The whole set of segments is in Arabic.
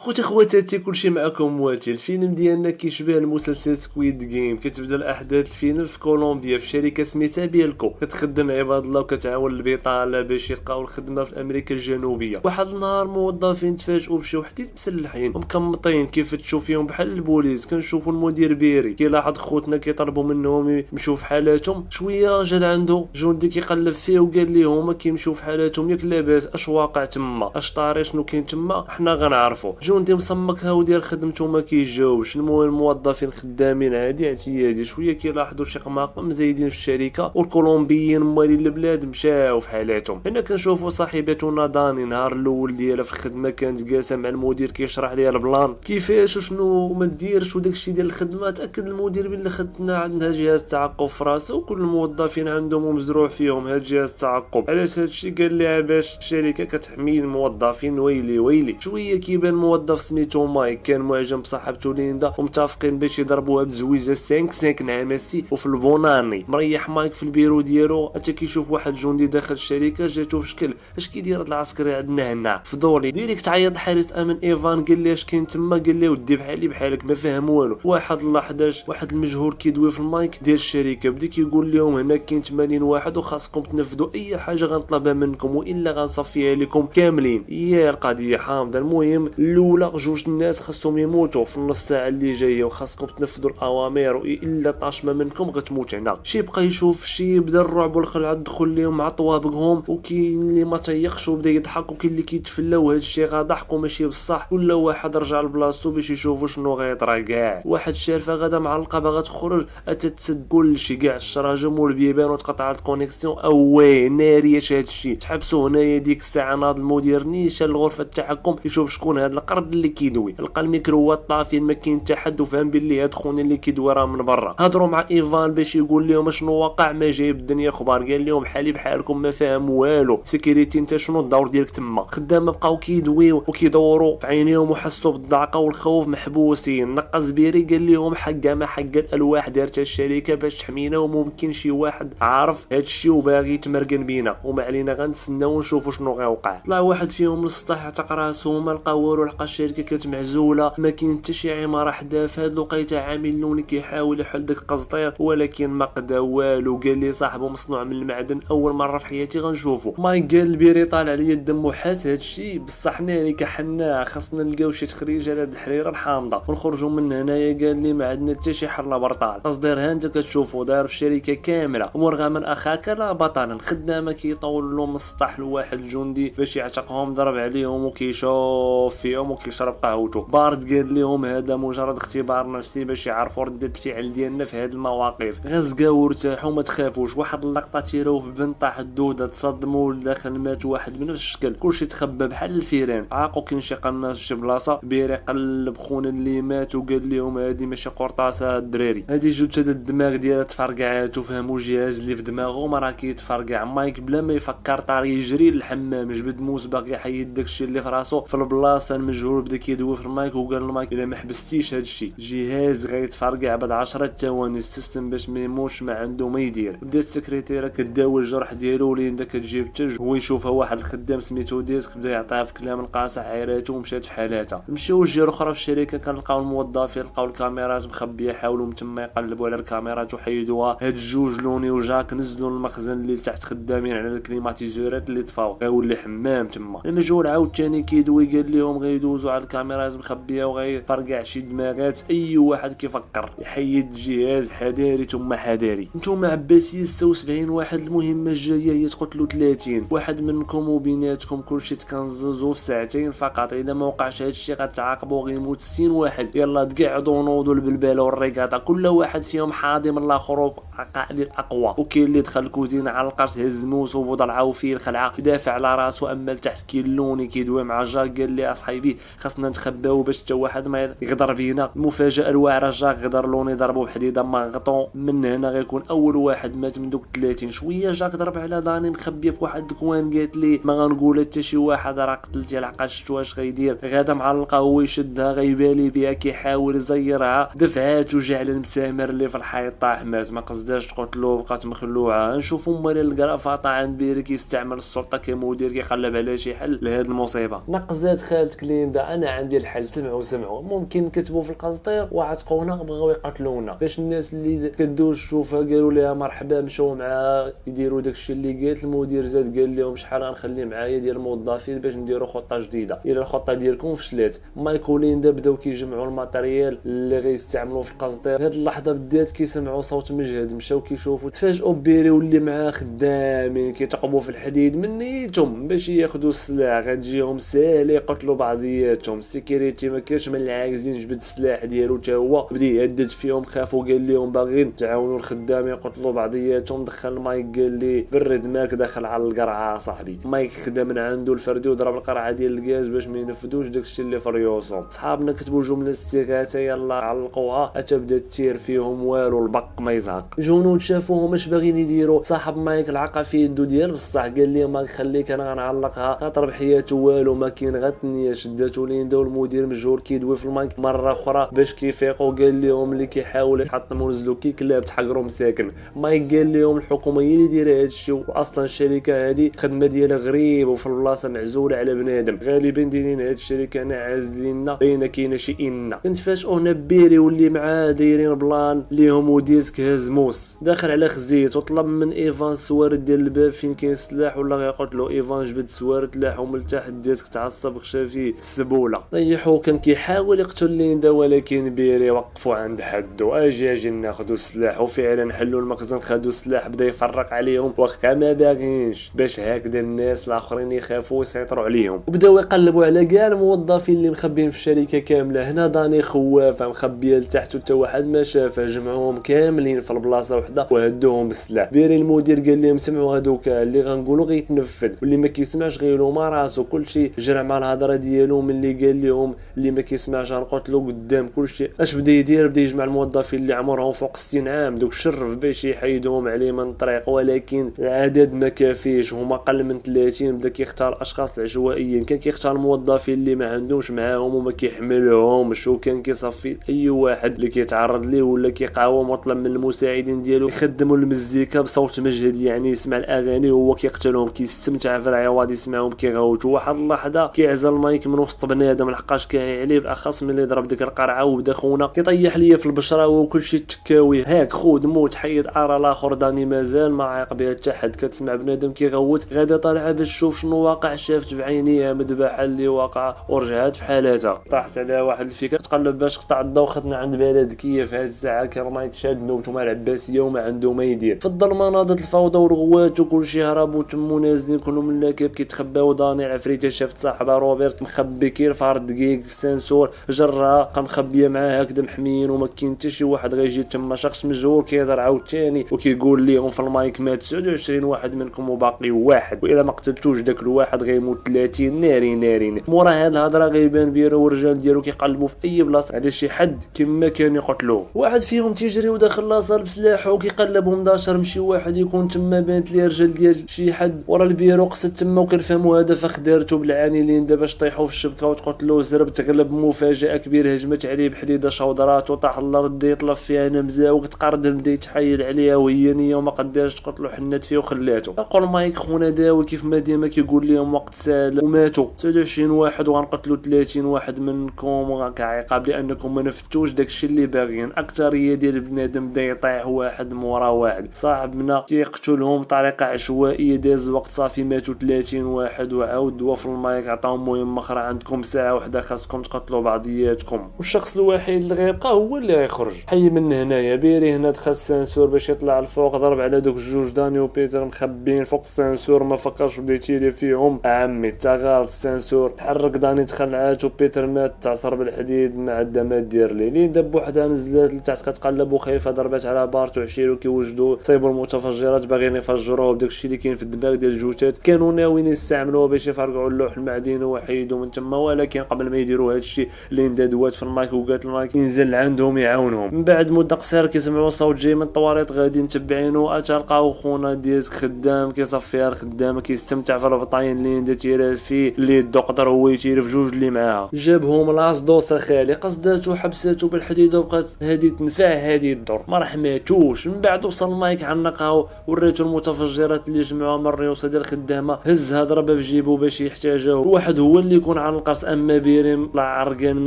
خوتي خواتاتي كلشي معكم مواتي. الفيلم ديالنا كيشبه المسلسل سكويد جيم. كتبدا الاحداث الفيلم في كولومبيا في شركه سميتها بيلكو، كتخدم عباد الله وكتعاون البطاله باش يلقاو الخدمه في امريكا الجنوبيه. واحد النهار موظفين تفاجئوا بشي وحدين مسلحين ومكمطين كيفتشوا فيهم بحال البوليس. كنشوفوا المدير بيري كيلاحظ خوتنا كيطلبوا منهم يمشيو في حالاتهم. شويه جا عنده جندي كيقلب فيه وقال ليه هما كيمشيو في حالاتهم ياك لاباس اش واقع تما، اش طاري شنو كاين تما حنا غنعرفوا. جندي مصمك هاو ديال خدمته ما كيجاوبش. المهم الموظفين خدامين عادي اعتيادي. شويه كيلاحظوا شي قماقم مزايدين في الشركه والكولومبيين مالين البلاد مشاو في حالاتهم. هنا كنشوفوا صاحبتنا داني نهار الاول ديالها في الخدمه كانت جالسه مع المدير كيشرح ليها البلان كيفاش وشنو ما ديرش وداكشي ديال الخدمه. تاكد المدير بلي خدمتنا عندها جهاز تعقب في راسه وكل الموظفين عندهم مزروع فيهم هاد جهاز التعقب. علاش هادشي؟ قال ليها باش الشركه كتحمي الموظفين. ويلي شويه كيبان موظف سميتو مايك كان معجب بصاحبته ليندا ومتفقين باش يضربوها بزويجه 5 نعماسي. وفي البوناني مريح مايك في البيرو ديالو حتى كيشوف واحد جندي داخل الشركه جاتو في شكل اش كيدير هاد العسكري عندنا هنا فضولي. ديريكت عيط حارس امن ايفان قال لي اش كاين تما. قال لي ودي بحالي بحالك ما فاهم والو. واحد الله 11 واحد المجهول كيدوي في المايك ديال الشركه بدا كيقول لهم هنا كاين 80 واحد وخاصكم تنفذوا اي حاجه غنطلبها منكم والا غنصفيها لكم كاملين. يا القضيه حامضه. المهم الاولى جوج الناس خاصهم يموتوا في النص ساعه اللي جايه وخاصكم تنفذوا الاوامر والا طاشمه منكم غتموت هنا. شي بقى يشوف شي بدا الرعب والخلع دخل لهم مع طوابقهم وكاين اللي ما تيقش وبدا يضحك وكاين اللي كيتفلا وهذا الشيء غضحك وماشي بصح. كل واحد رجع لبلاصتو باش يشوفوا شنو غيطرا. كاع واحد الشارفه غدا معلقه باغا تخرج اتتسد كلشي كاع الشراجم والبيبان وتقطعت الكونيكسيون. اوي ناريه هذا الشيء. تحبسوا هنايا ديك الساعه ناض المدير نيشان لغرفه التحكم يشوف شكون هذا القرد اللي كيدوي. لقى الميكروات طافين ما كاين حتى حد وفهم باللي هاد خونا اللي كيدوي راه من برا. هضروا مع ايفان باش يقول لهم شنو واقع ما جايب الدنيا اخبار. قال لهم حالي بحالكم ما فاهم والو. سيكوريتي انت شنو الدور ديالك تما؟ خدام بقاو كيدويو وكيدوروا في عينيهم وحسوا بالضعقه والخوف محبوسين. نقص بيري قال لهم حقا ما حق الالواح دارتها الشركه باش تحمينا وممكن شي واحد عارف هادشي وباغي يتمرقن بينا وما علينا غنتسناو ونشوفوا شنو غيوقع. طلع واحد فيهم للسطح اعتق راسو ما لقى والو. لقى الشركه كانت معزوله ما كاين حتى شي عماره حدا. في هاد الوقيته عامل لوني كيحاول يحل داك القزطير ولكن ما قدا والو. قال لي صاحبه مصنوع من المعدن اول مره في حياتي غنشوفه. مايك قال البيري طالع عليا الدم وحاس هادشي بصح ناري كحنا خاصنا نلقاو شي تخريج على هاد الحريره الحامضه ونخرجوا من هنايا. قال لي ما عندنا حتى شي حل برطال. قصدير ها انت كتشوفوا داير في الشركه كامله ومرغما اخاك لا بطلا. الخدامه كيطول لهم السطح لواحد الجندي باش يعتقهم ضرب عليهم وكيشوف فيهم وكيشرب قهوته بارد. قال لهم هذا مجرد اختبار نفسي باش يعرفوا ردة الفعل ديالنا في هذه المواقف. غزقاو وارتاحوا ما تخافوش. واحد اللقطه تيراو في بنت طاح الدوده تصدموا لداخل مات واحد بنفس الشكل. كلشي تخبى بحال الفيران. عاقوا كاين شي قناص شي بلاصه. بيري قلب خونا اللي مات وقال لهم هذه ماشي قرطاسه الدراري هذه جثه الدماغ ديالها تفرقعات وفهموا الجهاز اللي في دماغه ما راه كيتفرقع. مايك بلا ما يفكر طار يجري للحمام جبد موس باغي يحيد داكشي اللي في راسو في البلاصه المجهول. بدا كيدوي في المايك وقال المايك الا ما حبستيش هادشي الجهاز غيتفرقع بعد 10 ثواني. السيستم باش ما يموتش ما عنده ما يدير. بدات السكرتيره كداوي الجرح ديالو وليندا كتجيب الثلج. هو يشوفها واحد الخدام سميتو ديسك بدا يعطيها في كلام القاصح عيراتو ومشات في حالاتها. مشاو جهه اخرى في الشركه كنلقاو الموظفين لقاو الكاميرات مخبيه. حاولوا من تما يقلبوا على الكاميرات وحيدوها. هاد الجوج لوني وجاك نزلوا للمخزن اللي تحت خدامين على الكليماتيزورات اللي طفاو غيولي حمام تما. المجهول عاوتاني كيدوي قال لهم غيدوزوا على الكاميرات مخبيه وغيفرقع شي دماغات. اي واحد كيفكر يحيد الجهاز حذاري ثم حذاري. نتوما عباسي 76 واحد. المهمه الجايه هي تقتلوا 30 واحد منكم وبيناتكم كلشي تكنززوا في ساعتين فقط. اذا ما وقعش هادشي غتعاقبوا غيموت 60 واحد. يلا تقعدوا نوضوا البلباله والريقاطه. كل واحد فيهم حاضي من الاخر عقائد الاقوى. وكاين اللي دخل الكوزينه على القرص هز موس وضلعوا فيه الخلعه يدافع على راسو. اما لتحت كيلوني كيدوي مع جاك قال لي اصحابي خاصنا نتخباو باش حتى واحد ما يغدر بينا. المفاجاه الواعره جاك غدر لوني ضربو بحديده مغطو. من هنا غيكون اول واحد مات من دوك 30. شويه جاك ضرب على داني مخبيه في واحد الكوان. قالت لي ما غنقول حتى شي واحد راه قتلتي العقاش واش غيدير. غادا معلقه هو يشدها غيبالي بها كيحاول يزيرها. دفعات وجعل المسامر اللي في الحيط طاح مات. ما قصداش تقتلو بقات مخلوعه. نشوفوا مال الكرافطه عند بيري كيستعمل السلطه كمدير كيقلب على شي حل لهاد المصيبه. نقزات خالت كليندا لوندا انا عندي الحل، سمعوا ممكن كتبوا في القسطير وعتقونا بغاو يقتلونا. باش الناس اللي كدوز تشوفها قالوا لها مرحبا، مشاو معها يديروا داكشي اللي قالت. المدير زاد قال لهم شحال غنخلي معايا ديال الموظفين باش نديروا خطه جديده، الا الخطه ديالكم فشلات. مايك وليندا بداو كيجمعوا الماتريال اللي غيستعملوه في القسطير. هاد اللحظه بدات كيسمعوا صوت مجهد، مشاو كيشوفوا، تفاجئوا بيري واللي معاه خدامين كيتقبوا في الحديد من نيتهم باش ياخذوا السلاح. غتجيهم ساهله يقتلوا بعضياتهم. السيكيريتي ما كانش من العاجزين، جبد السلاح ديالو حتى هو بدا يهدد فيهم. خافوا قال لهم باغيين تعاونوا الخدام يقتلوا بعضياتهم. دخل مايك قال لي برد مالك داخل على القرعه صاحبي. مايك خدا من عنده الفردي وضرب القرعه ديال الغاز باش ما ينفذوش داكشي اللي في ريوسهم. صحابنا كتبوا جمله استغاثه يلا علقوها، حتى بدات تير فيهم والو البق ما يزهق. الجنود شافوهم اش باغيين يديروا. صاحب مايك العقا في يدو ديال بصح قال لي مايك خليك انا غنعلقها، خاطر بحياته والو ما كاين غتنيه. شداتو ليندا والمدير مجهول كيدوي في المايك مره اخرى باش كيفيقوا. قال لهم اللي كيحاول يحطموا نزلوا كي كلاب تحقروا مساكن. مايك قال لهم الحكومه هي اللي دايره هادشي، واصلا الشركه هذه الخدمه ديالها غريبه وفي البلاصه معزوله على بنادم. غالبا دايرين هاد الشركه هنا عازليننا بين كاينه شي ان. كنتفاجئوا هنا بيري واللي معاه دايرين بلان ليهم وديسك هزموس داخل على خزيت وطلب من ايفان سوارد ديال الباب فين كاين سلاح ولا غيقتلو. ايفان جبد سوارد لاحو من تحت الديسك تعصب خشى فيه السبوله. طيحو كان كيحاول يقتل ليندا ولكن بيري وقفوا عند حدو. اجي ناخذوا السلاح. وفعلا حلوا المخزن خدوا السلاح بدا يفرق عليهم واخا ما باغينش باش هكذا الناس الاخرين يخافوا يسيطروا عليهم. وبداو يقلبوا على كاع الموظفين اللي مخبين في الشركه كامله. هنا داني خوافه مخبيه لتحت حتى واحد ما شافه. جمعوهم كاملين في البلاصه وحده وهدوهم بالسلاح. بيري المدير قال لهم سمعوا هذوك اللي غنقولوا غيتنفذ واللي ما كيسمعش غيلو ما راسو. كلشي جرع مع الهضره ديالو. من اللي قال لهم اللي ما كيسمعش غنقتلو قدام كلشي. اش بدا يدير؟ بدا يجمع الموظفين اللي عمرهم فوق 60 عام دوك شرف باش يحيدوهم عليه من الطريق، ولكن العدد ما كافيش، هما اقل من 30. بدا كيختار الاشخاص العشوائيين. كان كيختار الموظفين اللي ما عندهمش معاهم وما كيحملوهمش، وكان كيصفي اي واحد اللي كيتعرض ليه ولا كيقاوم. وطلب من المساعدين ديالو يخدموا المزيكا بصوت مجهد، يعني يسمع الاغاني وهو كيقتلهم، كيستمتع في العواد يسمعهم كيغوتوا. واحد اللحظه كيعزل المايك من وسط بنادم لحقاش كاهي عليه بالاخص ملي ضرب ديك القرعه وبدا خونا كيطيح ليا في البشره وكلشي تكاوي. هاك خود موت حيد ارى الاخر داني مازال ما عايق بها حتى حد. كتسمع بنادم كيغوت غادا طالعه باش تشوف شنو واقع. شافت بعينيها مذبحه اللي واقعه ورجعت في حالتها. طاحت على واحد الفكره تقلب باش قطع الضوء. خدنا عند بلد كيف هاد الساعه كان مايك شاد نوبته مع العباسيه وما عنده ما يدير. في الظلمه ناضت الفوضى والغوات وكلشي هربوا تمو نازلين كلهم من اللاكاب كيتخباو. داني العفريته شافت صاحبها روبرت مخبي كيرفع دقيق في السنسور جرها بقى مخبيه معاه هكذا محميين وما كاين حتى شي واحد غيجي تما. شخص مجهول كيهضر عاوتاني وكيقول لهم في المايك مات 29 واحد منكم وباقي واحد، والا ما قتلتوش داك الواحد غيموت 30 نارين. مورا هاد الهضره غيبان بيرو والرجال ديالو كيقلبوا في اي بلاصه على شي حد كما كان يقتلوه. واحد فيهم تيجري وداخل لاصال بسلاحه وكيقلبهم داشر مشي واحد يكون تما. بانت لي رجال ديال شي حد ورا البيرو قصد تما وكنفهموا هذا فخ دارتو بالعانيين باش طيحوا في الشبكه وتقتلوه. زرب تغلب مفاجاه كبيره هجمت عليه بحديده شودرات وطاح الارض يطلف فيها نمزه وتقرد بدا يتحايل عليها وهي نيه وما قداش تقتلو. حنات فيه وخلاته. قول مايك خونا داوي كيف ما ديما كيقول لهم وقت سال وماتوا 29 واحد وغنقتلوا 30 واحد منكم كعقاب لانكم ما نفتوش داكشي اللي باغيين. اكثريه ديال بنادم بدا يطيح واحد مورا واحد. صاحبنا كيقتلهم بطريقه عشوائيه. داز الوقت صافي ماتوا 30 واحد وعاود وفي المايك عطاهم مهمه اخرى. عندكم ساعه واحده خاصكم تقتلوا بعضياتكم والشخص الوحيد اللي غيبقى هو اللي غيخرج حي من هنايا. بيري هنا دخل السنسور باش يطلع الفوق. ضرب على دوك الجوج داني وبيتر مخبين فوق السنسور. ما فكرش بدا يتيري فيهم عمي تغالط السنسور. تحرك داني تخلعات وبيتر مات تعصر بالحديد ما عندها ما دير ليه. لين دب وحده نزلت لتحت كتقلب وخايفه. ضربات على بارت وعشيرو كيوجدوا صيبوا المتفجرات باغيين يفجروه بداكشي اللي كاين في الدماغ ديال الجوتات. كانوا ناويين يستعملوه باش يفرقعوا اللوح المعدني وحيدوا من تما، ولكن قبل ما يديروا هادشي ليندا دوات في المايك وقالت المايك ينزل عندهم يعاونهم. من بعد مده قصيره كيسمعوا صوت جاي من الطواريط غادي متبعينه. تلقاو خونا ديز خدام كيصفيها الخدامه كيستمتع في البطاين ليندا تيرات فيه اللي الدكتور هو يتير في جوج اللي معاها. جابهم لاص دوسه خالي قصداتو حبساتو بالحديده وبقات هادي تنفع هادي الدور ما رحماتوش. من بعد وصل المايك عنقها وريتو المتفجرات اللي جمعوها من الريوسه ديال الخدامه. هزها ضربها في جيبو باش يحتاجها. واحد هو اللي يكون على القرص. اما بيريم طلع عرقان من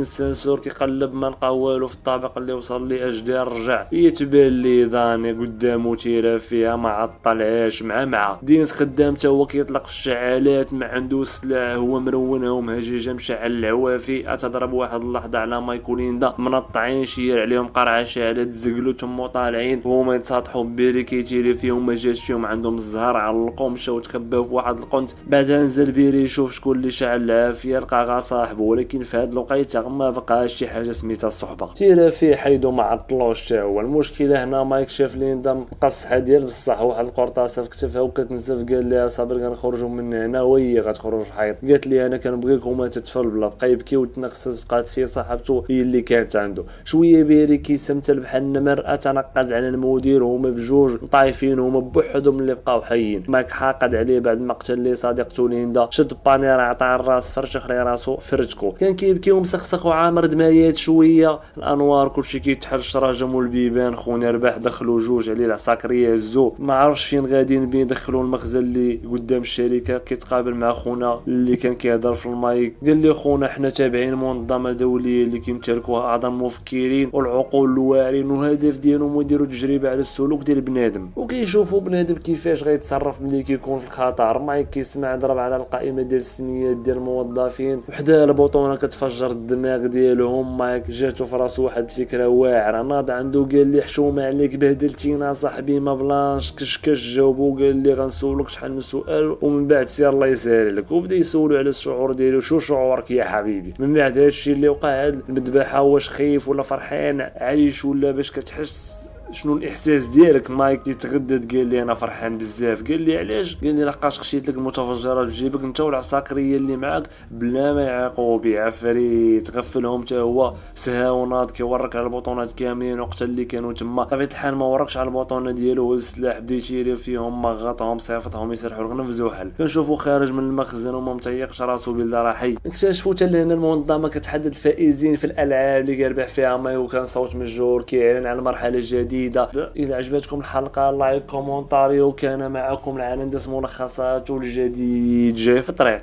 السنسور كيقلب ما لقى والو في الطابق اللي وصل لي اجدار. رجع يتبان لي داني قدامو تيرا فيها ما عطلهاش مع دينس خدام تا هو كيطلق في الشعالات ما عنده سلاح هو مرونهم هجيجه مشعل العوافي تضرب واحد اللحظه على مايكوليندا منطعين شير عليهم قرعه شعلات زقلو تما طالعين هما يتصاطحوا بيري كيتيري فيهم ما جاش فيهم عندهم الزهر علقوا مشاو تخباو في واحد القنت. بعدها نزل بيري يشوف شكون اللي شعل العافيه لقى غا صاحبه ولكن في هاد الوقيته ما بقاش شي حاجه سميتها الصحبه. تيرا فيه حيدو ما عطلوش تا هو. المشكله هنا مايك شاف ليندا مقصحه ديال بصح واحد القرطاسه في كتفها وكتنزف قال لها صابر كنخرجوا من هنا وهي غتخرج في الحيط. قالت لي انا كنبغيك وما تتفل بلا بقى يبكي وتنخسس. بقات فيه صاحبته هي اللي كانت عنده شويه بيري كيسمتل بحال النمر تنقز على المدير هما بجوج طايفين هما بوحدهم اللي بقاو حيين. مايك حاقد عليه بعد ما قتل لي صديقته ليندا شد بانير عطاه الراس فرشخ لي راسو فرجكو. كان كيبكي ومسخسخ وعامر دمايات شويه. الانوار كلشي كيتحل الشراجم والبيبان. خونا رباح دخلوا جوج عليه العساكريه هزو ما عرفش فين غاديين بين دخلوا المخزن اللي قدام الشركه. كيتقابل مع خونا اللي كان كيهضر في المايك قال لي خونا حنا تابعين منظمه دوليه اللي كيمتلكوها اعظم المفكرين والعقول الواعرين والهدف ديالهم يديروا تجربه على السلوك ديال بنادم وكيشوفوا بنادم كيفاش غيتصرف ملي كيكون في الخطر. مايك كيسمع ضرب على القائمه ديال السميات ديال الموظفين وحده البطونه كتفجر الدماغ ديالهم. مايك جاتو في راسو واحد الفكره واعره ناض عنده قال لي حشومه عليك بهدلتينا صاحبي ما بلانش كشكش جاوبو قال لي غنسولك شحال من سؤال ومن بعد سير الله يسهل لك. وبدا يسولو على الشعور ديالو شو شعورك يا حبيبي من بعد هادشي اللي وقع هاد المذبحه واش خايف ولا فرحان عايش ولا باش كتحس شنو الاحساس ديالك. مايك يتغدد قال لي انا فرحان بزاف. قال لي علاش؟ قال لي لقاش خشيت لك المتفجرات في جيبك انت والعساكريه اللي معاك بلا ما يعاقبوا بي عفريت غفلهم حتى هو سها وناض كيورك على البطونات كاملين وقت اللي كانوا تما. بطبيعه الحال ما وركش على البطونه ديالو هو السلاح بدا يتيري فيهم مغطهم صيفطهم يسرحوا الغنفذ حل. كنشوفوا خارج من المخزن وما متيقش راسو بلا راه حي. اكتشفوا حتى لهنا المنظمه كتحدد الفائزين في الالعاب اللي كيربح فيها ماي وكان صوت مجهور كيعلن على المرحله الجديده. إذا عجبتكم الحلقة لايك كومونتاري وكان معكم العالم ديال ملخصات والجديد جاي في الطريق.